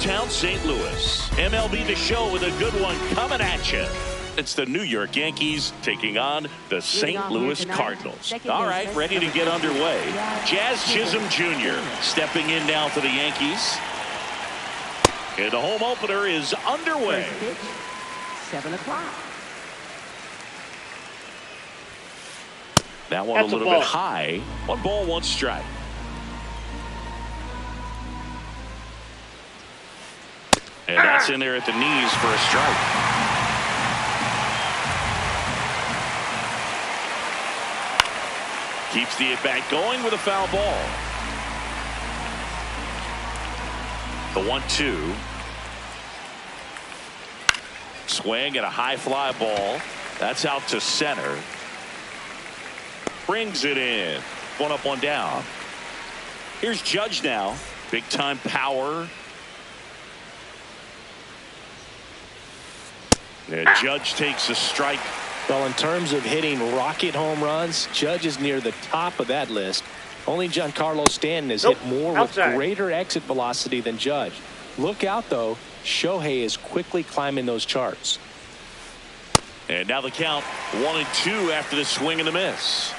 downtown St. Louis. MLB The Show with a good one coming at you. It's the New York Yankees taking on the St. Louis Cardinals. All right, ready to get underway. Jazz Chisholm Jr. stepping in now for the Yankees. And the home opener is underway. 7 o'clock. That one a little bit high. 1 ball, 1 strike. And that's in there at the knees for a strike. Keeps the at-bat going with a foul ball. The 1-2. Swing at a high fly ball. That's out to center. Brings it in. 1 up, 1 down. Here's Judge now. Big time power. And Judge takes a strike. Well, in terms of hitting rocket home runs, Judge is near the top of that list. Only Giancarlo Stanton has hit more with greater exit velocity than Judge. Look out, though. Shohei is quickly climbing those charts. And now the count 1-2 after the swing and the miss.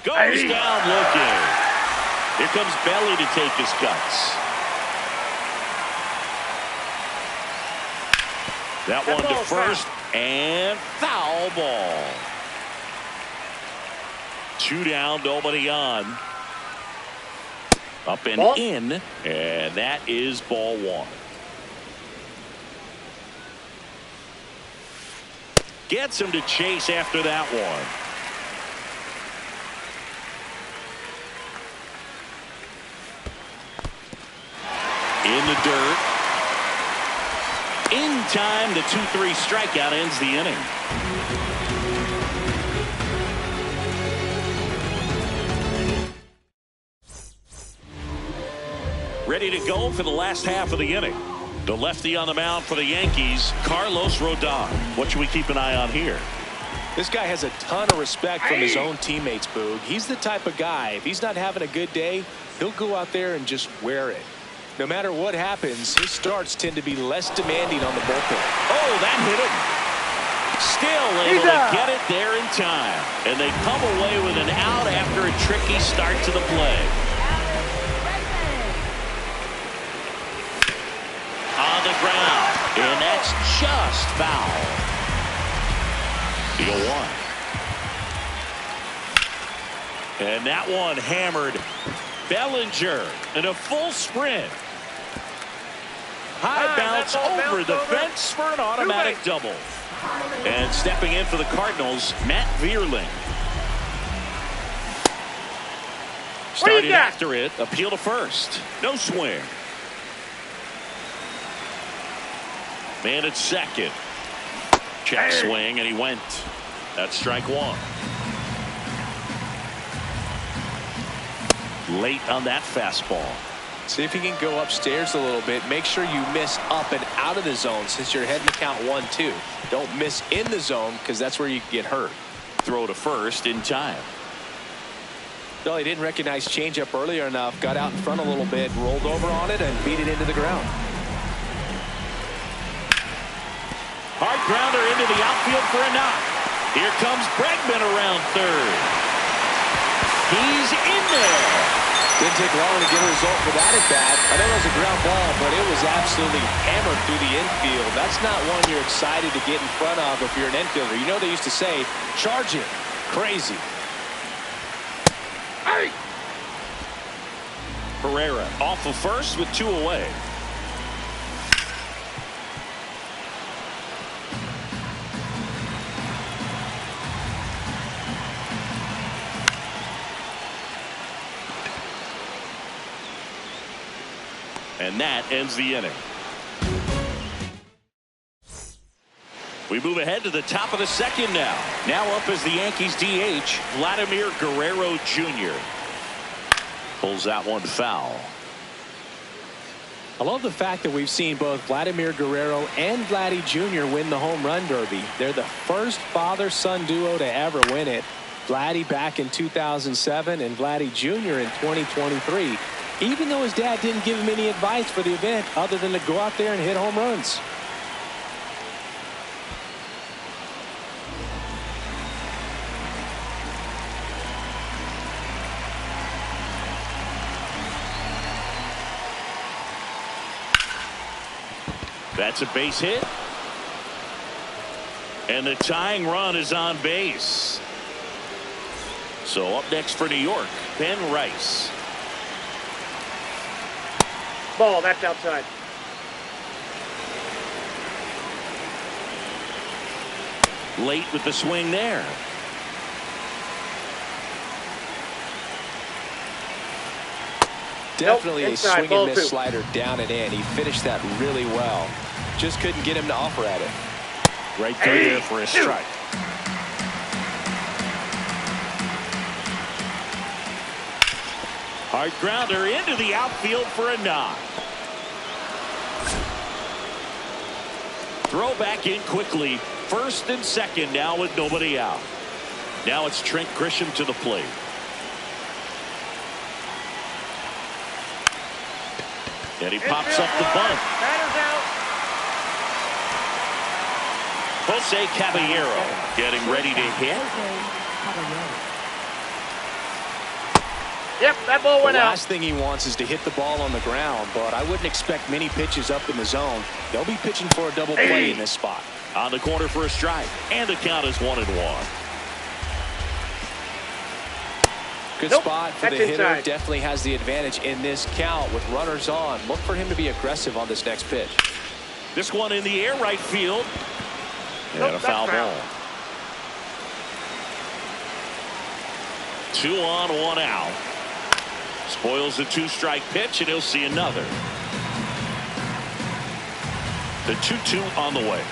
Goes down looking. Here comes Belly to take his cuts. That one to first and foul ball. 2 down, nobody on. Up and in, and that is ball 1. Gets him to chase after that one. In the dirt. In time, the 2-3 strikeout ends the inning. Ready to go for the last half of the inning. The lefty on the mound for the Yankees, Carlos Rodon. What should we keep an eye on here? This guy has a ton of respect from his own teammates, Boog. He's the type of guy, if he's not having a good day, he'll go out there and just wear it. No matter what happens, his starts tend to be less demanding on the bullpen. Oh, that hit him. Still able to get it there in time. And they come away with an out after a tricky start to the play. On the ground. And that's just foul. The 0-1. And that one hammered. Bellinger in a full sprint. High bounce over the fence for an automatic double. And stepping in for the Cardinals, Matt Vierling. Started after it, appeal to first. No swing. Man at second. Check swing, and he went. That's strike 1. Late on that fastball. See if you can go upstairs a little bit. Make sure you miss up and out of the zone since you're heading to count 1-2. Don't miss in the zone because that's where you can get hurt. Throw to first in time. Well, he didn't recognize changeup earlier enough. Got out in front a little bit, rolled over on it, and beat it into the ground. Hard grounder into the outfield for a knock. Here comes Bregman around third. He's in there. Didn't take long to get a result for that at bat. I know it was a ground ball, but it was absolutely hammered through the infield. That's not one you're excited to get in front of if you're an infielder. You know they used to say, charge it. Crazy. Hey! Pereira off of first with 2 away. And that ends the inning. We move ahead to the top of the second now. Now up as the Yankees DH, Vladimir Guerrero Jr. Pulls that one foul. I love the fact that we've seen both Vladimir Guerrero and Vladdy Jr. win the home run derby. They're the first father-son duo to ever win it. Vladdy back in 2007 and Vladdy Jr. in 2023. Even though his dad didn't give him any advice for the event other than to go out there and hit home runs. That's a base hit. And the tying run is on base. So up next for New York, Ben Rice. Ball, that's outside. Late with the swing there. Definitely nope, a swing and miss 2. slider down and in. He finished that really well. Just couldn't get him to offer at it. Right through there for a strike. Hard grounder into the outfield for a knock. Throw back in quickly. First and second now with nobody out. Now it's Trent Grisham to the plate. And he pops up the bunt. Batter's out. Jose Caballero getting ready to hit. Yep, that ball went The out. last thing he wants is to hit the ball on the ground, but I wouldn't expect many pitches up in the zone. They'll be pitching for a double play in this spot. On the corner for a strike, and the count is 1-1. Good Nope, spot for the that's hitter. inside. Definitely has the advantage in this count with runners on. Look for him to be aggressive on this next pitch. This one in the air right field. And Nope, a foul that's foul. ball. 2 on, 1 out. Spoils the 2-strike pitch, and he'll see another. The 2-2 on the way.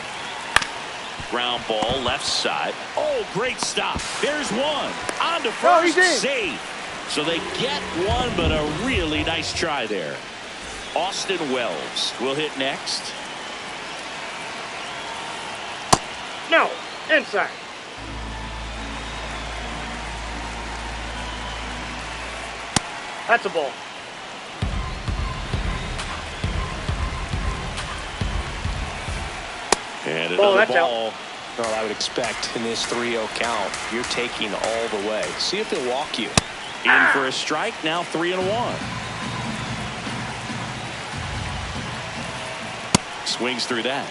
Ground ball left side. Oh, great stop. There's one. On to first. Save. So they get one, but a really nice try there. Austin Wells will hit next. No, inside. That's a ball. And Ball, another that's ball. Well, I would expect in this 3-0 count, you're taking all the way. See if they'll walk you. In for a strike, now 3-1. Swings through that.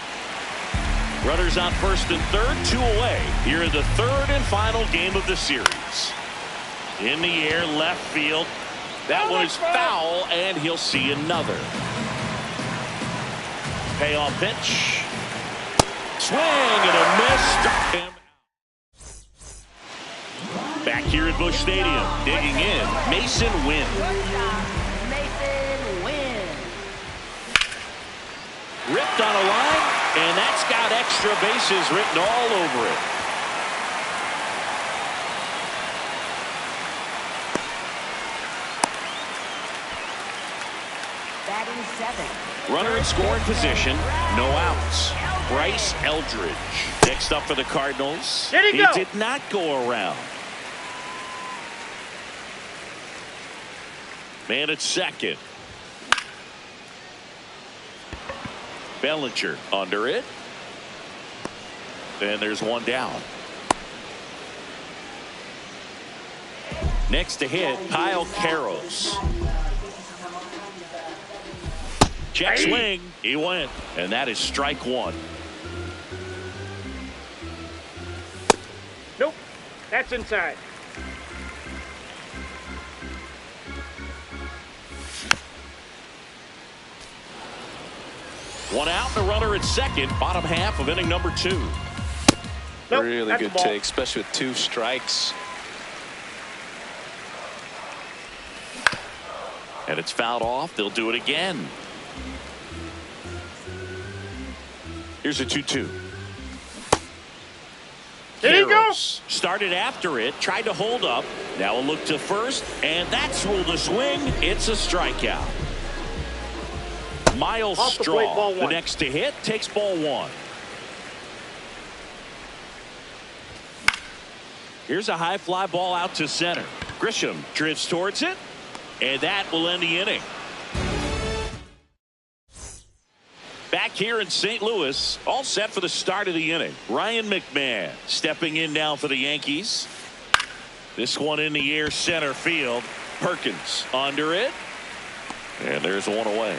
Runners on first and third, 2 away. Here in the third and final game of the series. In the air, left field. That one is foul, and he'll see another. Payoff pitch. Swing and a miss. Struck him out. Back here at Busch Stadium, digging in, Mason Wynn. Mason Wynn. Ripped on a line, and that's got extra bases written all over it. Batting 7. Runner in scoring position, no outs. Bryce Eldridge next up for the Cardinals. Did he go? Did not go around. Man at second. Bellinger under it. And there's one down. Next to hit, Kyle Karros. Check swing. He went. And that is strike one. Nope, that's inside. One out, the runner at second, bottom half of inning number 2. Nope, Really that's good a ball. take, especially with 2 strikes. And it's fouled off. They'll do it again. Here's a 2-2. There you go. Started after it, tried to hold up. Now a look to first, and that's ruled a swing. It's a strikeout. Miles Off the plate, ball Straw, the one. next to hit, takes ball 1. Here's a high fly ball out to center. Grisham drifts towards it, and that will end the inning. Back here in St. Louis, all set for the start of the inning. Ryan McMahon stepping in now for the Yankees. This one in the air, center field. Perkins under it, and there's one away.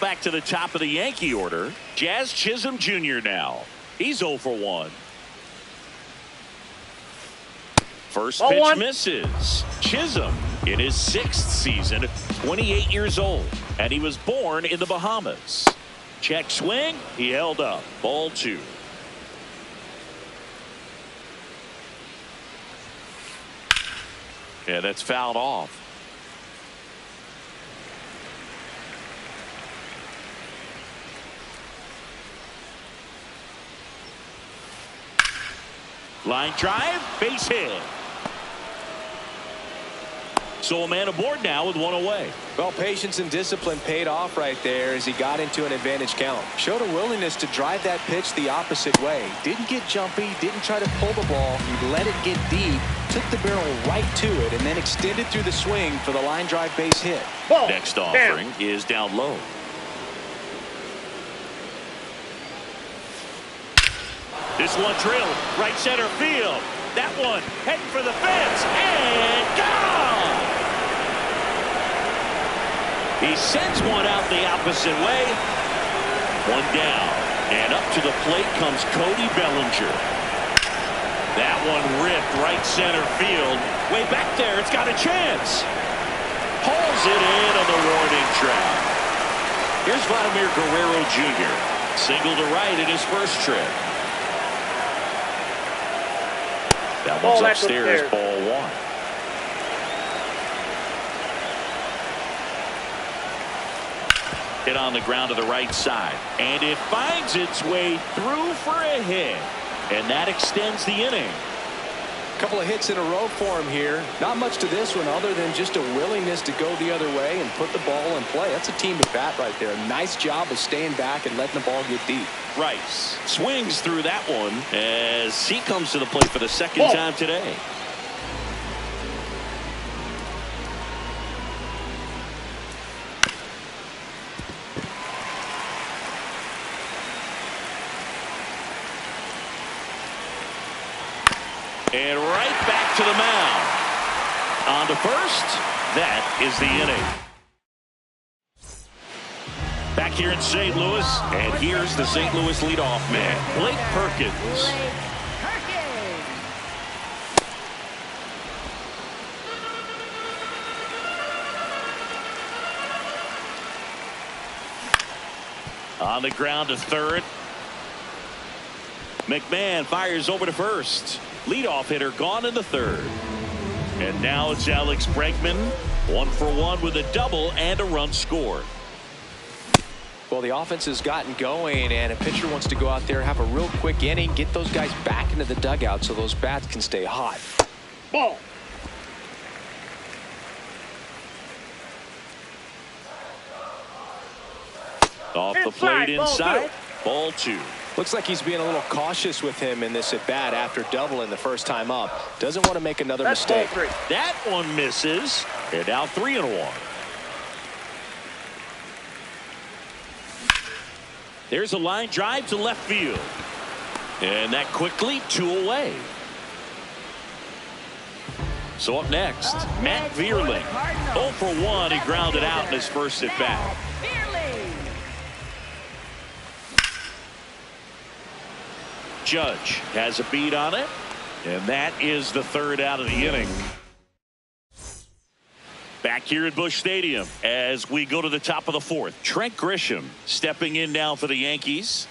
Back to the top of the Yankee order. Jazz Chisholm Jr. now. He's 0 for 1. First pitch misses. Chisholm in his 6th season, 28 years old, and he was born in the Bahamas. Check swing. He held up. Ball 2. Yeah, that's fouled off. Line drive, base hit. So a man aboard now with one away. Well, patience and discipline paid off right there as he got into an advantage count. Showed a willingness to drive that pitch the opposite way. Didn't get jumpy, didn't try to pull the ball. He let it get deep, took the barrel right to it, and then extended through the swing for the line drive base hit. Ball. Next offering is down low. This one drilled right center field. That one heading for the fence and gone. He sends one out the opposite way. One down, and up to the plate comes Cody Bellinger. That one ripped right center field. Way back there, it's got a chance. Hauls it in on the warning track. Here's Vladimir Guerrero Jr. Single to right in his first trip. That one's upstairs, ball 1. Hit on the ground to the right side, and it finds its way through for a hit, and that extends the inning. A couple of hits in a row for him here. Not much to this one other than just a willingness to go the other way and put the ball in play. That's a team at bat right there. Nice job of staying back and letting the ball get deep. Rice swings through that one as he comes to the plate for the second time today. And right back to the mound. On to first. That is the inning. Back here in St. Louis, and here's the St. Louis leadoff man, Blake Perkins. On the ground to third. McMahon fires over to first. Leadoff hitter gone in the third. And now it's Alex Bregman, 1 for 1 with a double and a run scored. Well, the offense has gotten going, and a pitcher wants to go out there, have a real quick inning, get those guys back into the dugout so those bats can stay hot. Ball. Off the plate inside. Ball 2. Looks like he's being a little cautious with him in this at bat after doubling the first time up. Doesn't want to make another mistake. That one misses. And now 3-1. There's a line drive to left field. And that quickly 2 away. So up next, Matt Vierling. 0 for 1. He grounded out in his first at bat. Judge has a beat on it, and that is the third out of the inning. Back here at Busch Stadium as we go to the top of the fourth. Trent Grisham stepping in now for the Yankees.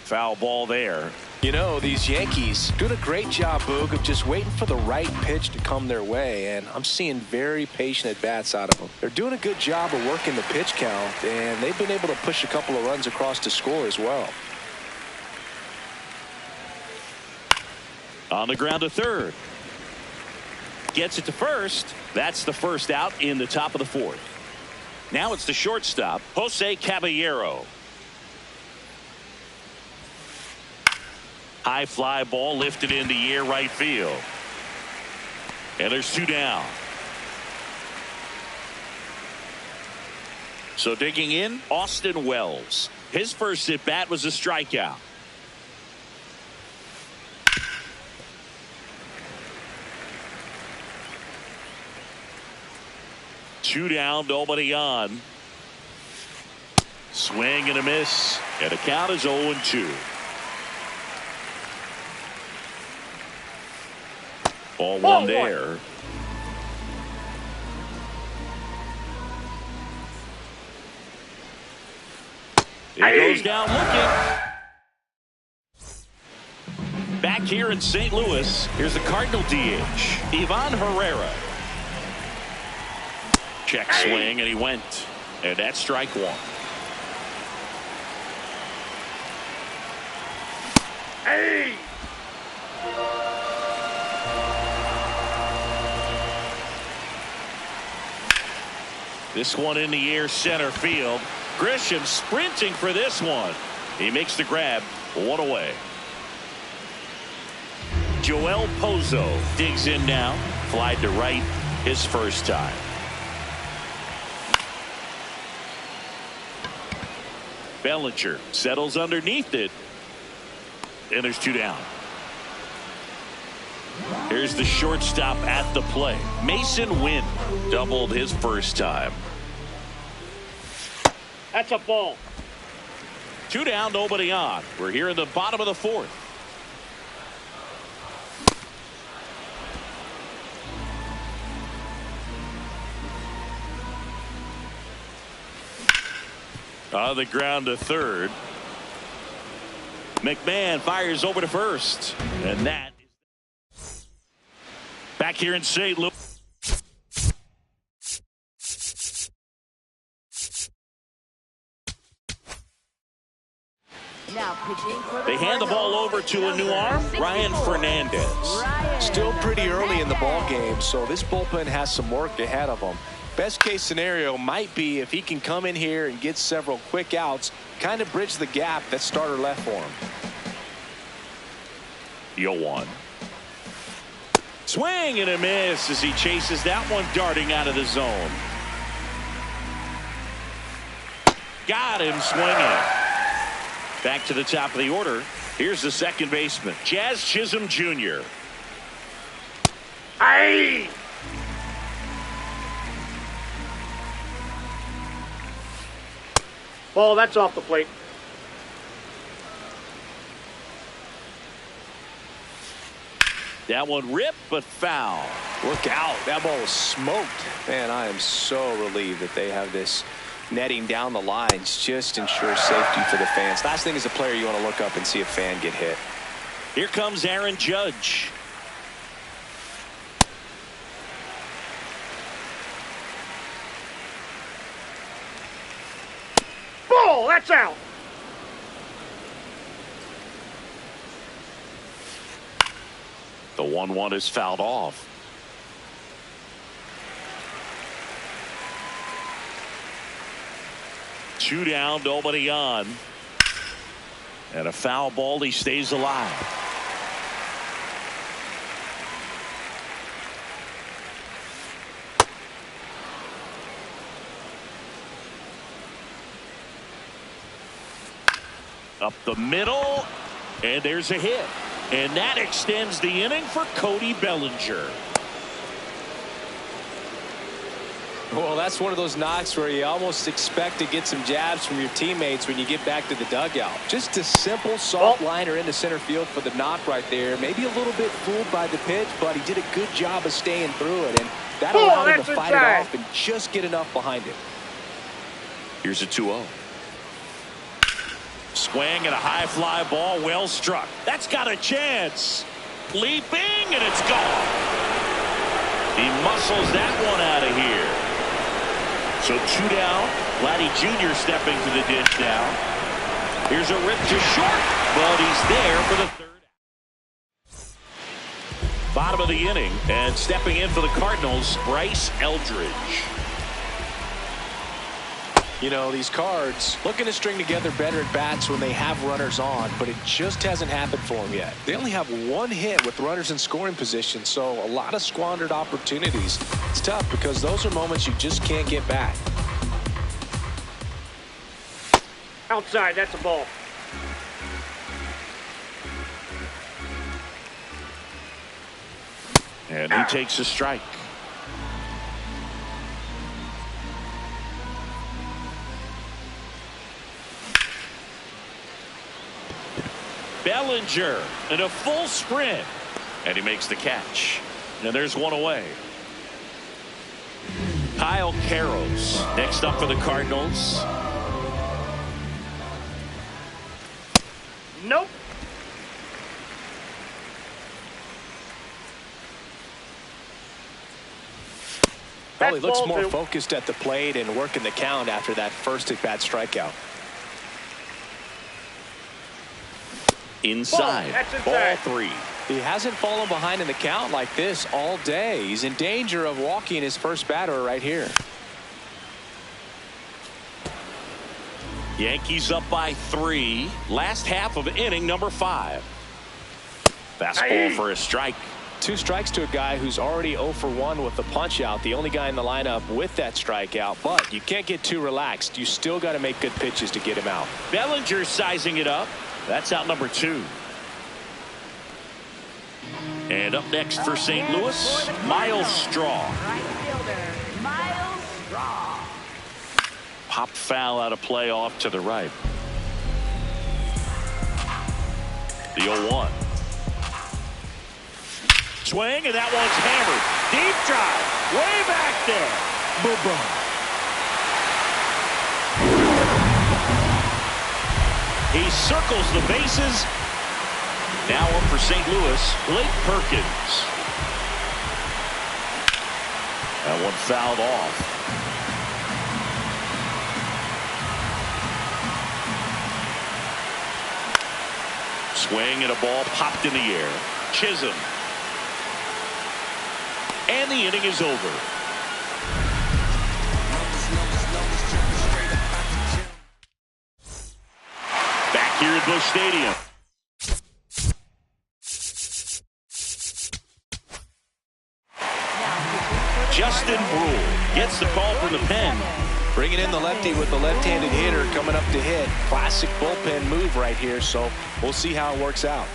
Foul ball there. You know, these Yankees doing a great job, Boog, of just waiting for the right pitch to come their way, and I'm seeing very patient at-bats out of them. They're doing a good job of working the pitch count, and they've been able to push a couple of runs across to score as well. On the ground to third. Gets it to first. That's the first out in the top of the fourth. Now it's the shortstop, Jose Caballero. High fly ball lifted in the air right field. And there's 2 down. So digging in, Austin Wells. His first at bat was a strikeout. Two down, nobody on. Swing and a miss, and the count is 0-2. Ball one there. It goes down looking. Back here in St. Louis, here's the Cardinal DH, Ivan Herrera. Check swing, and he went. And that's strike one. Hey! This one in the air center field. Grisham sprinting for this one. He makes the grab. One away. Joel Pozo digs in now. Fly to right his first time. Bellinger settles underneath it. And there's 2 down. Here's the shortstop at the play. Mason Wynn doubled his first time. That's a ball. 2 down, nobody on. We're here in the bottom of the 4th. On the ground to third. McMahon fires over to first. And that is back here in St. Louis. They hand the ball over to a new arm, Ryan Fernandez. Still pretty early in the ball game, so this bullpen has some work ahead of them. Best case scenario might be if he can come in here and get several quick outs, kind of bridge the gap that starter left for him. 0-1. Swing and a miss as he chases that one darting out of the zone. Got him swinging. Back to the top of the order. Here's the second baseman, Jazz Chisholm Jr. Aye! Ball, that's off the plate. That one ripped, but foul. Look out. That ball was smoked. Man, I am so relieved that they have this netting down the lines. Just ensures safety for the fans. Last thing as a player, you want to look up and see a fan get hit. Here comes Aaron Judge. Ball, that's out. The 1-1 is fouled off. Two down, nobody on. And a foul ball, he stays alive. Up the middle, and there's a hit. And that extends the inning for Cody Bellinger. Well, that's one of those knocks where you almost expect to get some jabs from your teammates when you get back to the dugout. Just a simple soft liner into center field for the knock right there. Maybe a little bit fooled by the pitch, but he did a good job of staying through it, and that allowed him to fight it off and just get enough behind it. Here's a 2-0. Swing and a high fly ball, well struck. That's got a chance. Leaping, and it's gone. He muscles that one out of here. So 2 down. Vladdy Jr. stepping to the dish now. Here's a rip to short, but he's there for the third. Bottom of the inning, and stepping in for the Cardinals, Bryce Eldridge. You know, these Cards looking to string together better at bats when they have runners on, but it just hasn't happened for them yet. They only have one hit with runners in scoring position, so a lot of squandered opportunities. It's tough because those are moments you just can't get back. Outside, that's a ball. And he takes a strike. Bellinger in a full sprint, and he makes the catch, and there's one away. Kyle Carroll's next up for the Cardinals. Nope. Well, he looks more focused at the plate and working the count after that first at-bat strikeout. Inside, ball 3. He hasn't fallen behind in the count like this all day. He's in danger of walking his first batter right here. Yankees up by 3. Last half of inning number 5. Fastball for a strike. 2 strikes to a guy who's already 0 for 1 with the punch out. The only guy in the lineup with that strikeout, but you can't get too relaxed. You still got to make good pitches to get him out. Bellinger sizing it up. That's out number 2. And up next for St. Louis, Miles Straw. Right fielder, Miles Straw. Popped foul out of play off to the right. The 0-1. Swing, and that one's hammered. Deep drive, way back there. Boom. He circles the bases. Now up for St. Louis, Blake Perkins. That one fouled off. Swing and a ball popped in the air. Chisholm. And the inning is over. Back here at Busch Stadium. Justin Brule gets the call from the pen. Bringing in the lefty with the left-handed hitter coming up to hit. Classic bullpen move right here, so we'll see how it works out.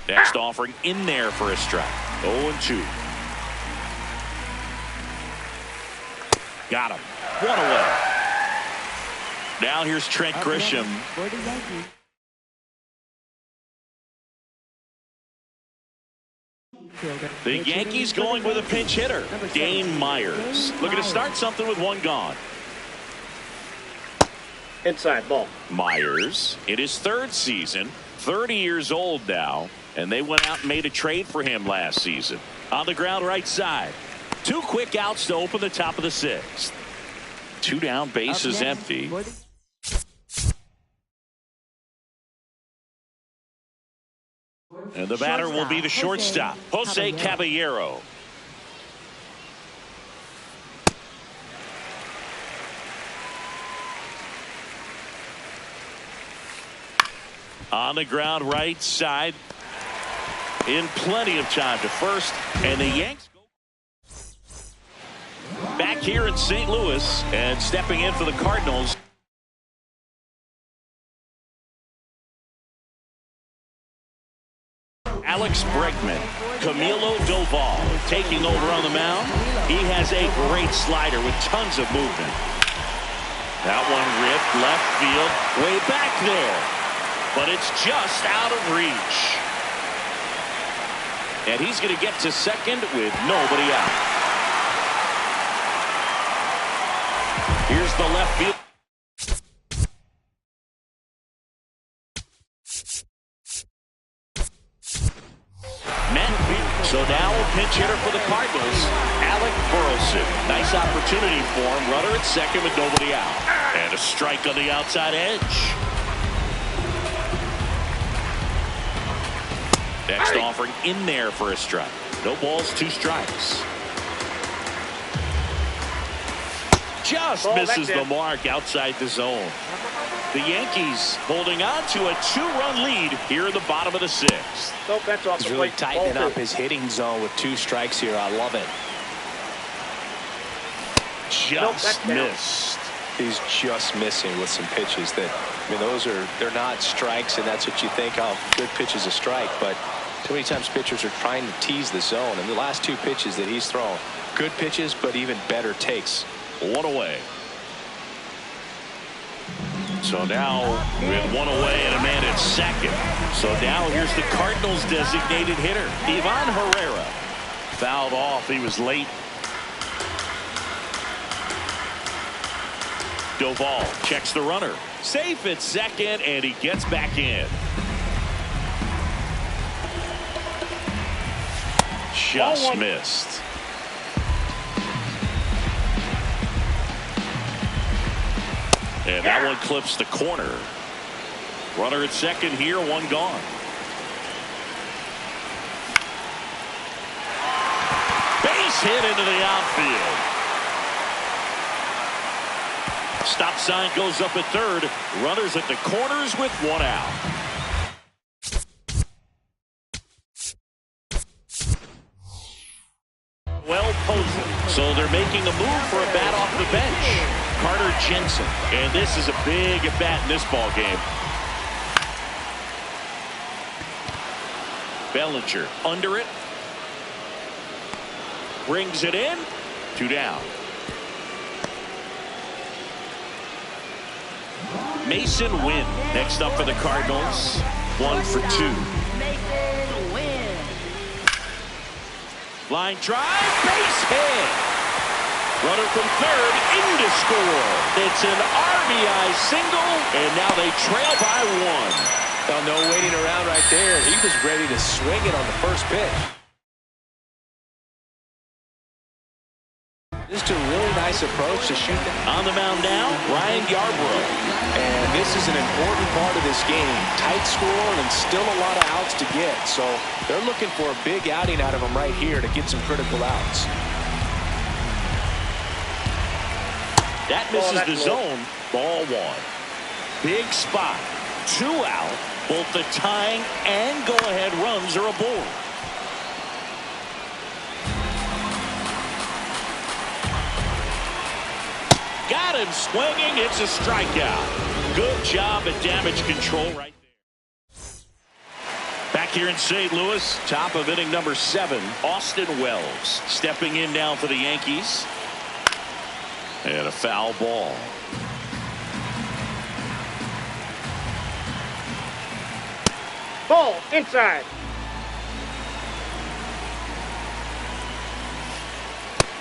Next offering in there for a strike. 0-2. Got him. One away. Now here's Trent Grisham. For the Yankees. The Yankees going with a pinch hitter, Dane Myers. Looking to start something with one gone. Inside, ball. Myers in his 3rd season, 30 years old now, and they went out and made a trade for him last season. On the ground right side. 2 quick outs to open the top of the 6th. 2 down, bases empty. And the batter will be the shortstop, Jose Caballero. On the ground right side. In plenty of time to first. And the Yanks go back here in St. Louis. And stepping in for the Cardinals. Alex Bregman, Camilo Doval taking over on the mound. He has a great slider with tons of movement. That one ripped left field, way back there. But it's just out of reach. And he's going to get to second with nobody out. Here's the left field. So now a pinch hitter for the Cardinals, Alec Burleson. Nice opportunity for him. Runner at second with nobody out. And a strike on the outside edge. Next offering in there for a strike. No balls, 2 strikes. Just misses the mark outside the zone. The Yankees holding on to a 2-run lead here in the bottom of the 6th. Nope, that's off. He's really tightening up his hitting zone with 2 strikes here. I love it. Just missed. He's just missing with some pitches that, I mean, they're not strikes, and that's what you think, oh, good pitch is a strike, but too many times pitchers are trying to tease the zone, and the last 2 pitches that he's thrown, good pitches, but even better takes. 1 away. So now with 1 away and a man at second. So now here's the Cardinals designated hitter, Ivan Herrera. Fouled off. He was late. Doval checks the runner. Safe at second, and he gets back in. Just missed. And that one clips the corner. Runner at second here, 1 gone. Base hit into the outfield. Stop sign goes up at third. Runners at the corners with 1 out. Well posed. So they're making a move for a bat off the bench. Carter Jensen. And this is a big at bat in this ball game. Bellinger under it. Brings it in. 2 down. Mason Wynn next up for the Cardinals. 1 for 2. Mason Wynn. Line drive, base hit. Runner from third in to score. It's an RBI single, and now they trail by 1. Oh, no waiting around right there. He was ready to swing it on the first pitch. Just a really nice approach to shoot that. On the mound now, Ryan Yarbrough. And this is an important part of this game. Tight score and still a lot of outs to get. So they're looking for a big outing out of him right here to get some critical outs. That misses the zone. Ball 1. Big spot. 2 out. Both the tying and go-ahead runs are aboard. Got him swinging. It's a strikeout. Good job at damage control right there. Back here in St. Louis, top of inning number 7, Austin Wells stepping in now for the Yankees. And a foul ball. Ball inside.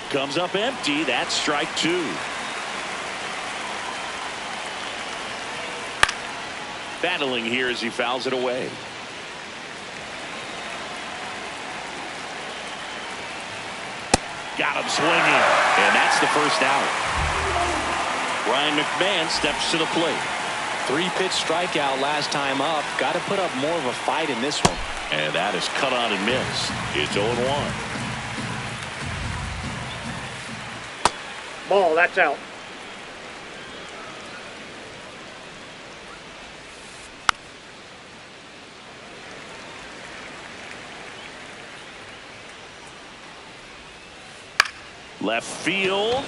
Comes up empty. That's strike 2. Battling here as he fouls it away. Got him swinging, and that's the first out. Ryan McMahon steps to the plate. 3-pitch strikeout last time up. Got to put up more of a fight in this one. And that is cut on and missed. It's 0-1. Ball, that's out. Left field.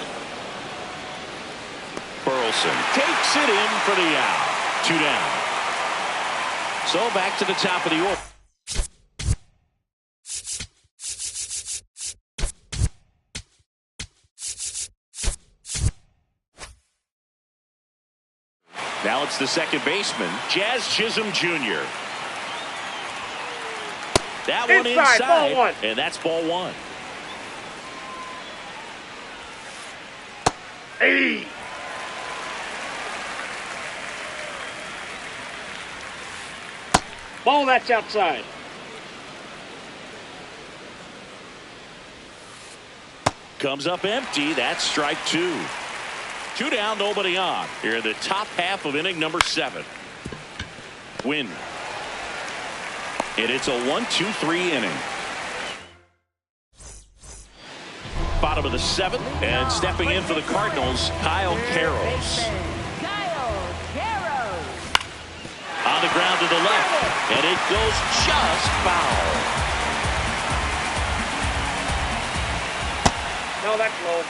Burleson takes it in for the out. 2 down. So back to the top of the order. Now it's the second baseman, Jazz Chisholm Jr. That one inside, ball 1. And that's ball 1. Hey. Ball, that's outside. Comes up empty. That's strike 2. 2 down, nobody on. Here in the top half of inning number 7. Win. And it's a 1-2-3 inning. of the 7th. And stepping in for the Cardinals, Kyle Carroll. On the ground to the left, and it goes just foul. No, that's low.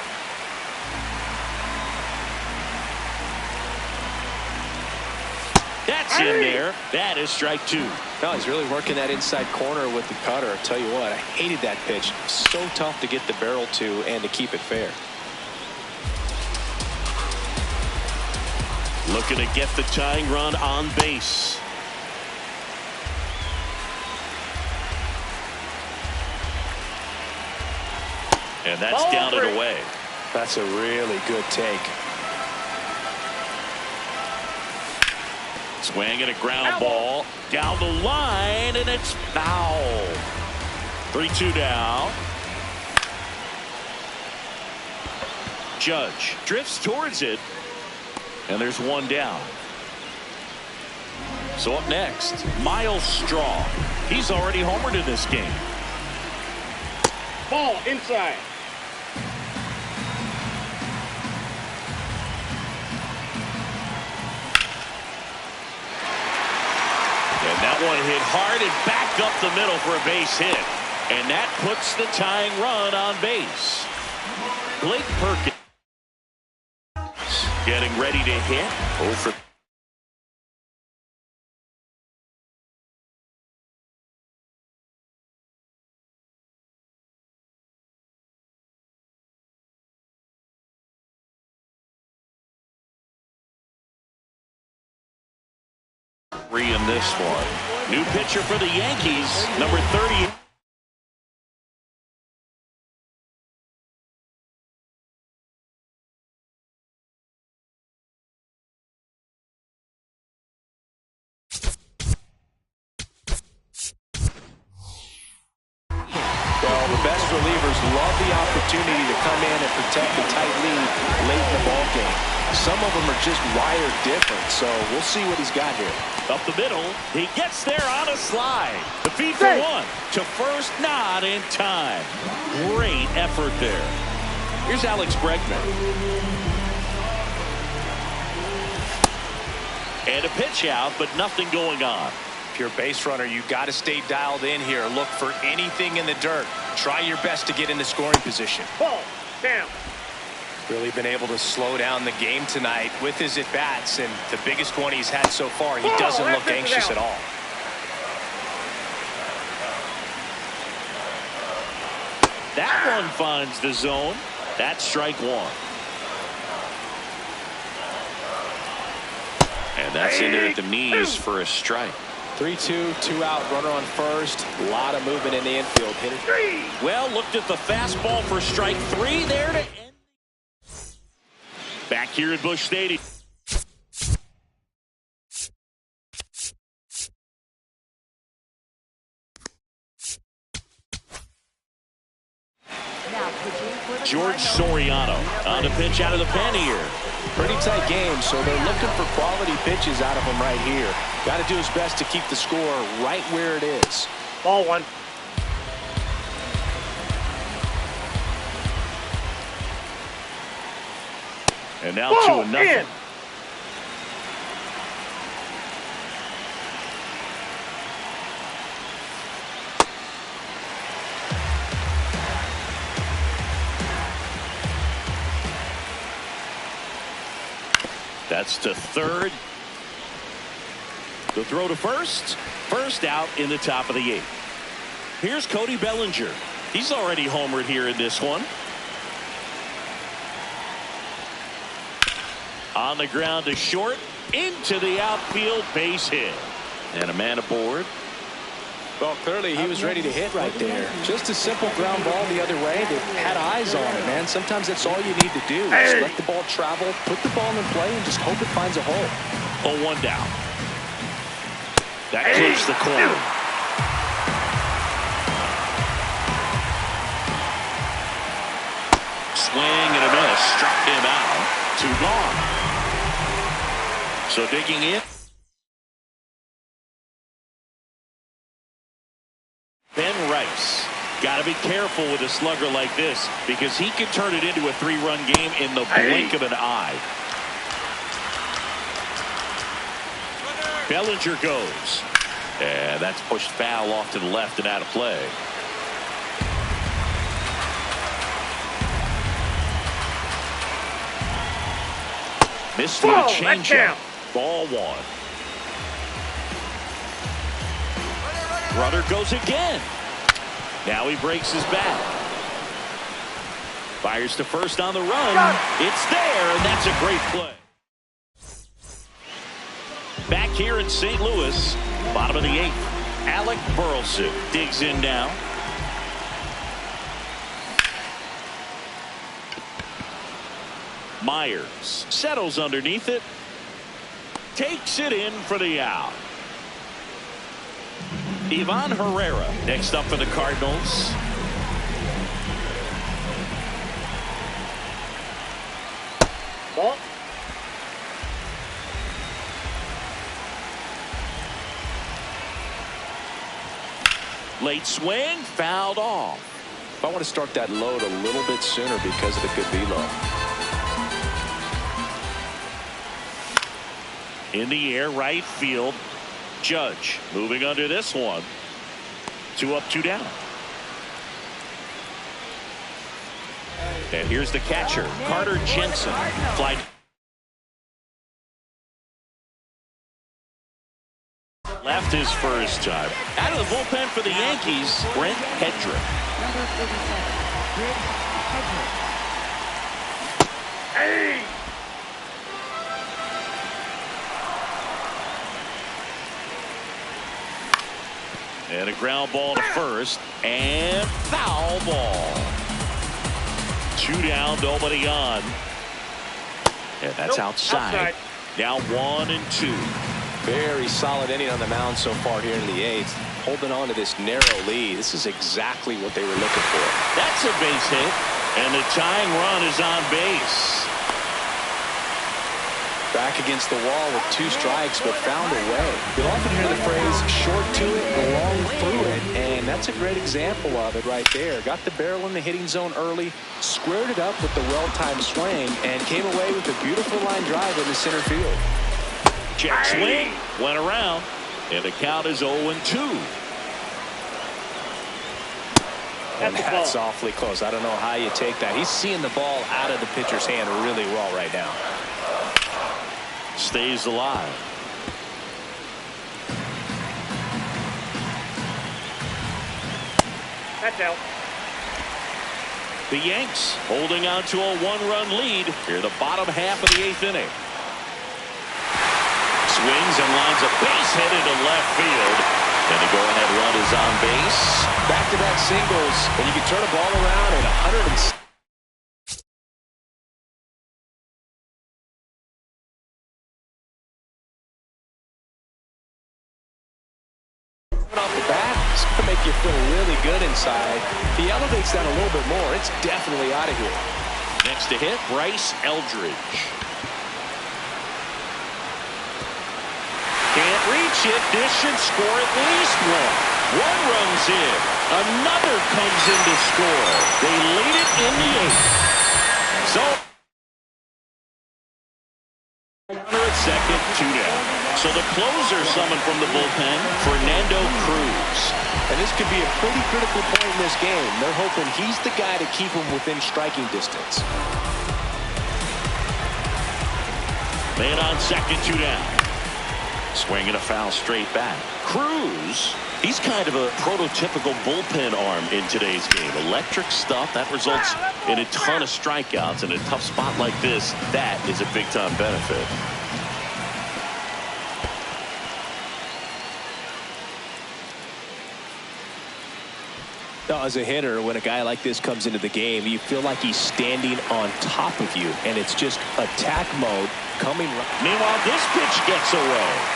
That's in there. That is strike 2. No, he's really working that inside corner with the cutter. I'll tell you what, I hated that pitch. So tough to get the barrel to and to keep it fair. Looking to get the tying run on base. And that's down and away. That's a really good take. Swing and a ground ball down the line, and it's foul. 3-2 down. Judge drifts towards it, and there's one down. So up next, Miles Straw. He's already homered in this game. Ball inside. And that one hit hard and back up the middle for a base hit. And that puts the tying run on base. Blake Perkins getting ready to hit. Over. In this one. New pitcher for the Yankees, number 30. Well, the best relievers love the opportunity to come in and protect a tight lead late in the ball game. Some of them are just wired different, so we'll see what he's got here. Up the middle, he gets there on a slide. The feed for one. To first, not in time. Great effort there. Here's Alex Bregman. And a pitch out, but nothing going on. If you're a base runner, you got to stay dialed in here. Look for anything in the dirt. Try your best to get into scoring position. Ball down. Really been able to slow down the game tonight with his at-bats, and the biggest one he's had so far, he doesn't look anxious at all. That one finds the zone. That's strike 1. And that's in there at the knees for a strike. 3-2, 2 out, runner on first. A lot of movement in the infield. Hitter. Well, looked at the fastball for strike 3 there to end. Back here at Busch Stadium. George Soriano on the pitch out of the pen here. Pretty tight game, so they're looking for quality pitches out of him right here. Got to do his best to keep the score right where it is. Ball 1. And now 2-0. That's to third. The throw to first. First out in the top of the 8th. Here's Cody Bellinger. He's already homered here in this one. On the ground to short, into the outfield, base hit. And a man aboard. Well, clearly he was ready to hit right there. Just a simple ground ball the other way. They had eyes on it, man. Sometimes that's all you need to do. Just let the ball travel, put the ball in play, and just hope it finds a hole. 0-1 down. That clips the corner. Swing and a miss. Struck him out. 2 gone. So digging in. Ben Rice Got to be careful with a slugger like this because he can turn it into a 3-run game in the blink of an eye. Bellinger goes. And that's pushed foul off to the left and out of play. Missed the changeup. Ball 1. Runner goes again. Now he breaks his back. Fires to first on the run. It's there, and that's a great play. Back here in St. Louis, bottom of the 8th. Alec Burleson digs in now. Myers settles underneath it. Takes it in for the out. Ivan Herrera next up for the Cardinals. Ball. Late swing, fouled off. If I want to start that load a little bit sooner because of the good velo. In the air, right field. Judge moving under this one. 2 up, 2 down. And here's the catcher, Carter Jensen. Fly. Left his first time. Out of the bullpen for the Yankees, Brent Hedrick. Number 37, Brent Hedrick. Hey! And a ground ball to first. And foul ball. 2 down, nobody on. And that's outside. Now 1 and 2. Very solid inning on the mound so far here in the 8th. Holding on to this narrow lead. This is exactly what they were looking for. That's a base hit. And the tying run is on base. Back against the wall with 2 strikes, but found a way. You'll often hear the phrase short to it, long through it, and that's a great example of it right there. Got the barrel in the hitting zone early, squared it up with the well-timed swing, and came away with a beautiful line drive in the center field. Check swing, went around, and the count is 0-2. And that's awfully close. I don't know how you take that. He's seeing the ball out of the pitcher's hand really well right now. Stays alive. That's out. The Yanks holding on to a 1-run lead here the bottom half of the 8th inning. Swings and lines a base hit into left field. And the go-ahead run is on base. Back-to-back singles, and you can turn a ball around at 100. Off the bat, it's going to make you feel really good inside. He elevates that a little bit more. It's definitely out of here. Next to hit, Bryce Eldridge. Can't reach it. This should score at least 1. 1 runs in. Another comes in to score. They lead it in the 8th. So runner at second, 2 down. So the closer summoned from the bullpen, Fernando Cruz. And this could be a pretty critical point in this game. They're hoping he's the guy to keep them within striking distance. Man on second, 2 down. Swinging a foul straight back. Cruz, he's kind of a prototypical bullpen arm in today's game. Electric stuff that results in a ton of strikeouts. In a tough spot like this, that is a big-time benefit. Now, as a hitter, when a guy like this comes into the game, you feel like he's standing on top of you, and it's just attack mode coming. Meanwhile, this pitch gets away.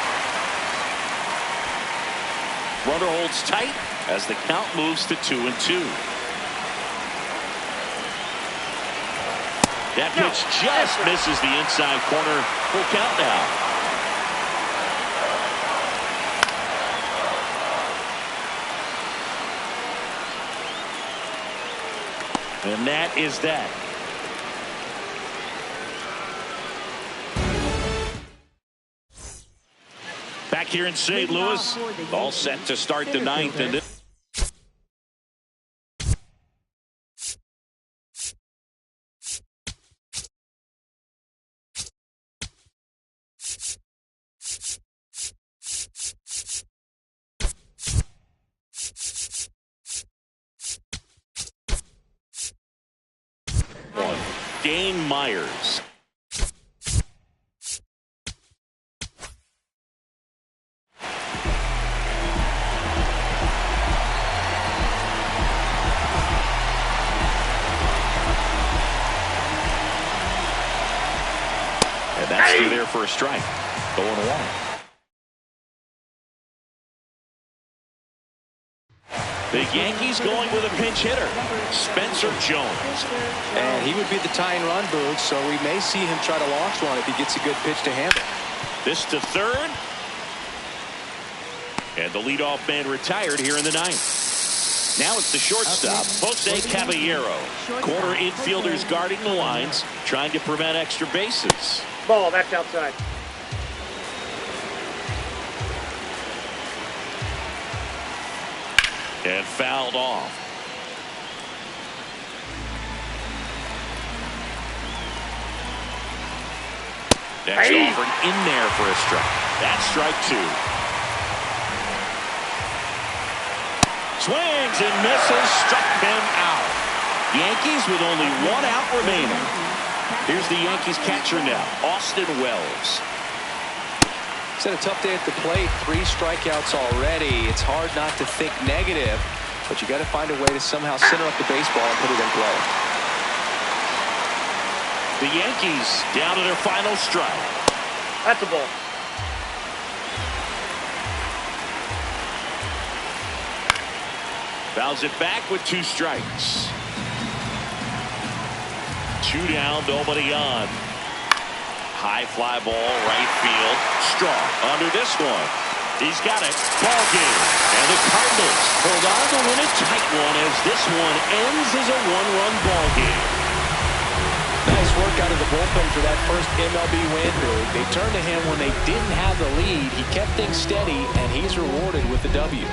Runner holds tight as the count moves to 2-2. That pitch just misses the inside corner. Full count now. And that is that. Back here in St. Louis, all set to start the ninth. And this Dane Myers. And that's through there for a strike. 0-1. The Yankees going with a pinch hitter, Spencer Jones. And he would be the tying run, Boog, so we may see him try to launch one if he gets a good pitch to handle. This to third. And the leadoff man retired here in the ninth. Now it's the shortstop, Jose Caballero. Corner infielders guarding the lines, trying to prevent extra bases. Ball, that's outside. And fouled off. Next offering in there for a strike. That's strike two. Swings and misses, struck him out. Yankees with only one out remaining. Here's the Yankees catcher now, Austin Wells. He's had a tough day at the plate. 3 strikeouts already. It's hard not to think negative, but you got to find a way to somehow center up the baseball and put it in play. The Yankees down to their final strike. That's a ball. Fouls it back with 2 strikes. 2 down, nobody on. High fly ball, right field. Strong under this one. He's got it. Ball game. And the Cardinals hold on to win a tight one as this one ends as a 1-run ball game. Nice work out of the bullpen for that first MLB win. They turned to him when they didn't have the lead. He kept things steady, and he's rewarded with the W.